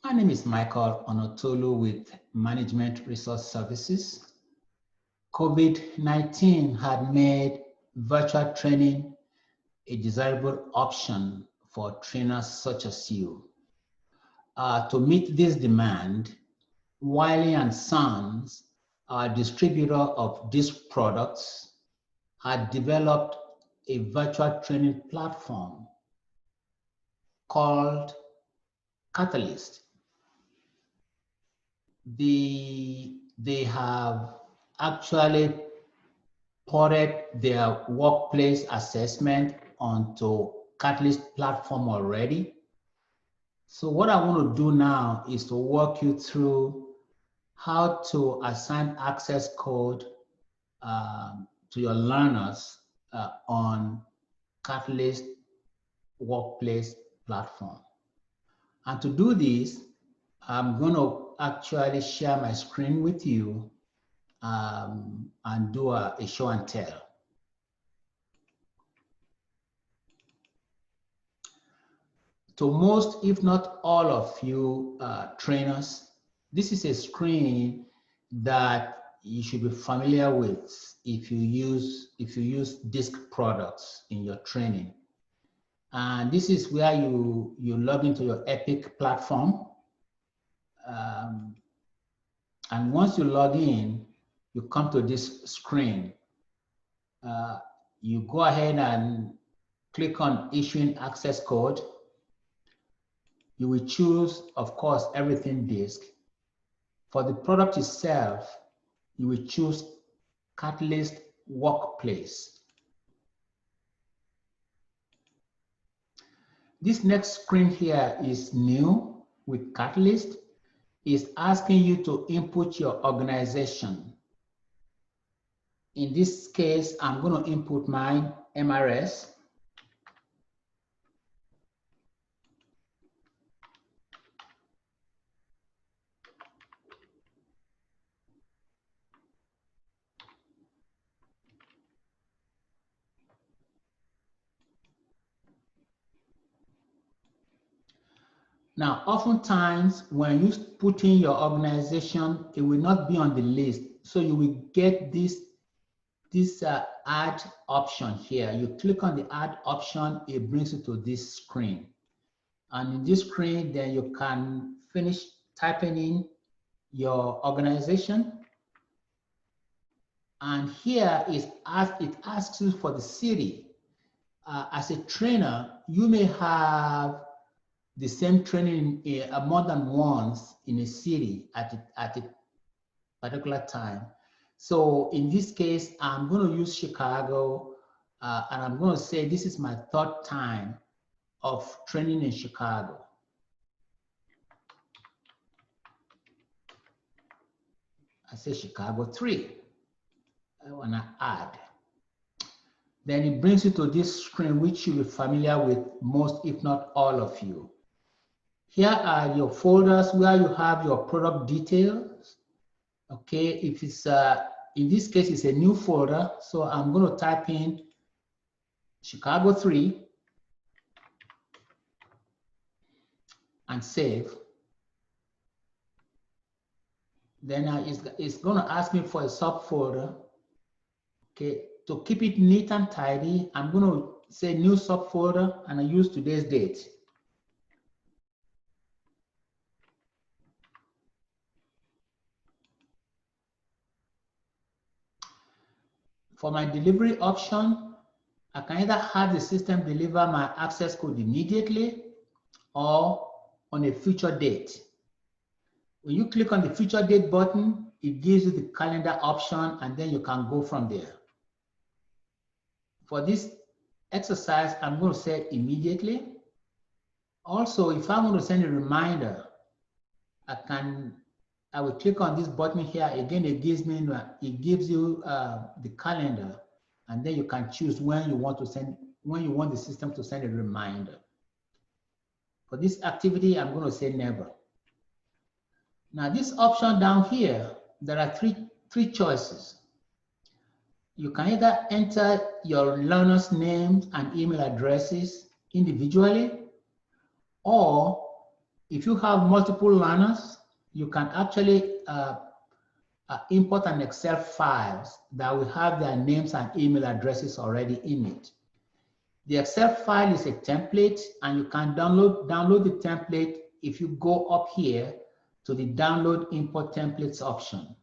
My name is Michael Onotolu with Management Resource Services. COVID-19 had made virtual training a desirable option for trainers such as you. To meet this demand, Wiley & Sons, our distributor of these products, had developed a virtual training platform called Catalyst. They have actually ported their workplace assessment onto Catalyst platform already. So what I want to do now is to walk you through how to assign access code to your learners on Catalyst workplace platform. And to do this, I'm going to actually share my screen with you and do a show and tell. To most, if not all of you trainers, this is a screen that you should be familiar with if you use DiSC products in your training. And this is where you log into your Epic platform. And once you log in, you come to this screen. You go ahead and click on issuing access code. You will choose, of course, everything DiSC. For the product itself, you will choose Catalyst Workplace. This next screen here is new with Catalyst. It's asking you to input your organization. In this case, I'm going to input my MRS. Now, oftentimes, when you put in your organization, it will not be on the list. So you will get this add option here. You click on the add option, it brings you to this screen. And in this screen, then you can finish typing in your organization. And here it asks you for the city. As a trainer, you may have the same training more than once in a city at a particular time. So in this case, I'm going to use Chicago, and I'm going to say this is my third time of training in Chicago. I say Chicago 3. I want to add. Then it brings you to this screen, which you'll be familiar with most, if not all of you. Here are your folders where you have your product details. Okay, if it's in this case, it's a new folder. So I'm going to type in Chicago 3 and save. Then it's going to ask me for a subfolder. Okay, to keep it neat and tidy, I'm going to say new subfolder and I use today's date. For my delivery option, I can either have the system deliver my access code immediately or on a future date. When you click on the future date button, it gives you the calendar option and then you can go from there. For this exercise, I'm going to say immediately. Also, if I want to send a reminder, I will click on this button here. Again, it gives you the calendar, and then you can choose when you want the system to send a reminder. For this activity, I'm going to say never. Now, this option down here, there are three choices. You can either enter your learners' names and email addresses individually, or if you have multiple learners, you can actually import an Excel files that will have their names and email addresses already in it. The Excel file is a template, and you can download the template if you go up here to the download import templates option.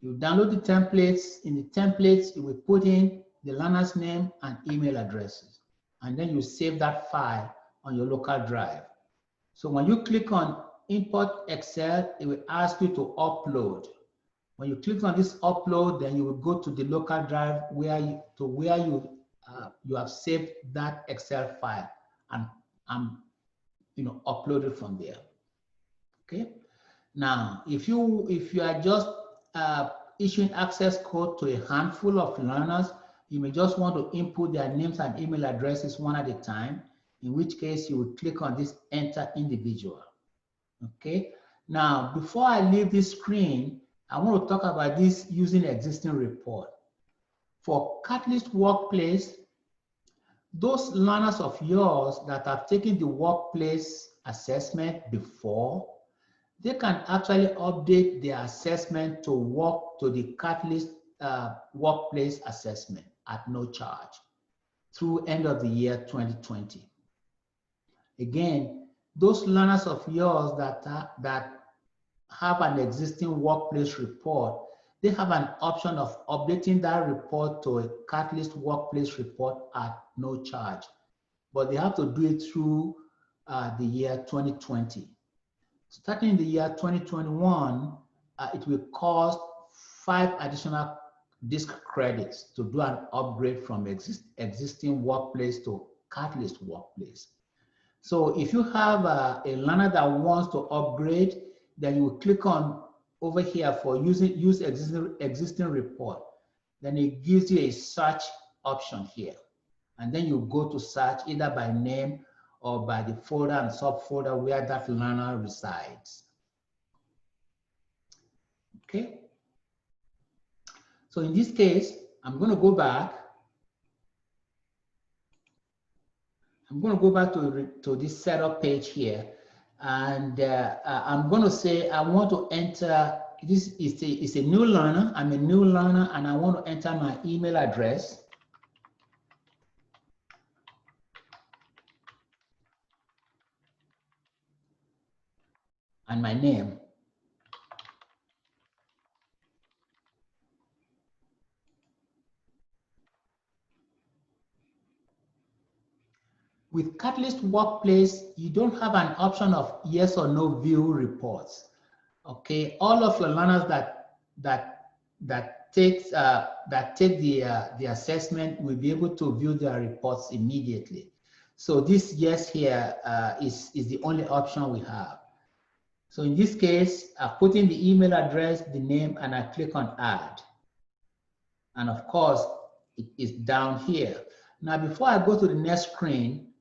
You download the templates. In the templates, you will put in the learner's name and email addresses, and then you save that file on your local drive. So when you click on import Excel, it will ask you to upload. When you click on this upload, then you will go to the local drive where you have saved that Excel file and upload it from there. Okay. Now, if you are just issuing access code to a handful of learners, you may just want to input their names and email addresses one at a time, in which case you would click on this enter individual. Okay. Now, before I leave this screen, I want to talk about this using existing report. For Catalyst Workplace, those learners of yours that have taken the workplace assessment before, they can actually update their assessment to work to the Catalyst Workplace assessment at no charge through end of the year 2020. Again, those learners of yours that have an existing workplace report, they have an option of updating that report to a Catalyst Workplace report at no charge, but they have to do it through the year 2020. Starting in the year 2021, it will cost 5 additional DiSC credits to do an upgrade from existing workplace to Catalyst Workplace. So if you have a learner that wants to upgrade, then you will click on over here for use existing report. Then it gives you a search option here. And then you go to search either by name or by the folder and subfolder where that learner resides. Okay. So in this case, I'm going to go back. I'm going to go back to this setup page here. And I'm going to say I want to enter, this is a new learner. I'm a new learner, and I want to enter my email address. And my name. With Catalyst Workplace, you don't have an option of yes or no view reports. Okay, all of your learners that take the assessment will be able to view their reports immediately. So this yes here is the only option we have. So in this case, I put in the email address, the name, and I click on add. And of course, it is down here. Now, before I go to the next screen,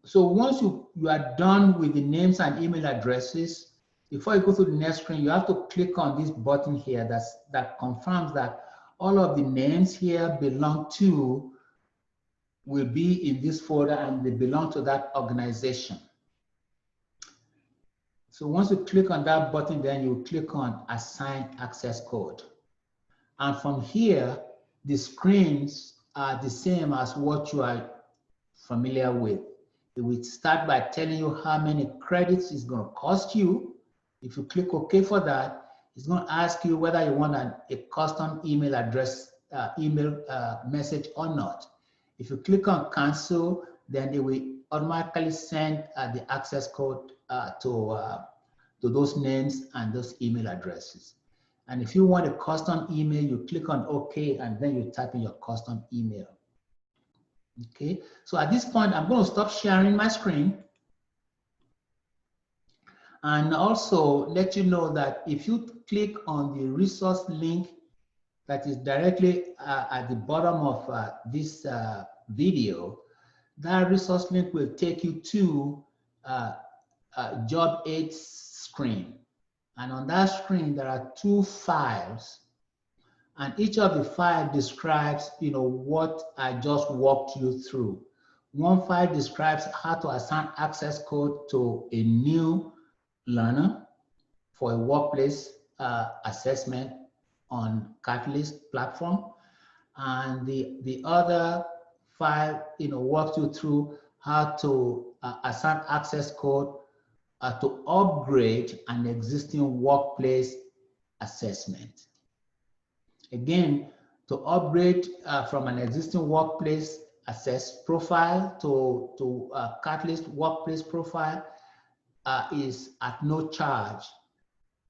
so once you are done with the names and email addresses, before you go to the next screen, you have to click on this button here that confirms that all of the names here belong to, will be in this folder, and they belong to that organization. So once you click on that button, then you click on assign access code. And from here, the screens are the same as what you are familiar with. It will start by telling you how many credits it's going to cost you. If you click OK for that, it's going to ask you whether you want a custom email address, message or not. If you click on cancel, then they will automatically send the access code to those names and those email addresses. And if you want a custom email, you click on OK, and then you type in your custom email. Okay, so at this point, I'm going to stop sharing my screen. And also let you know that if you click on the resource link that is directly at the bottom of this video, that resource link will take you to Job 8 screen. And on that screen, there are 2 files. And each of the files describes, what I just walked you through. One file describes how to assign access code to a new learner for a workplace assessment on Catalyst platform. And the other file, walks you through how to assign access code to upgrade an existing workplace assessment. Again, to upgrade from an existing workplace assess profile to Catalyst workplace profile is at no charge,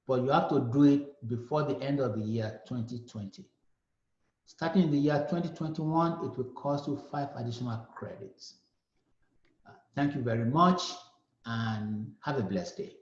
but you have to do it before the end of the year 2020. Starting in the year 2021, it will cost you 5 additional credits. Thank you very much and have a blessed day.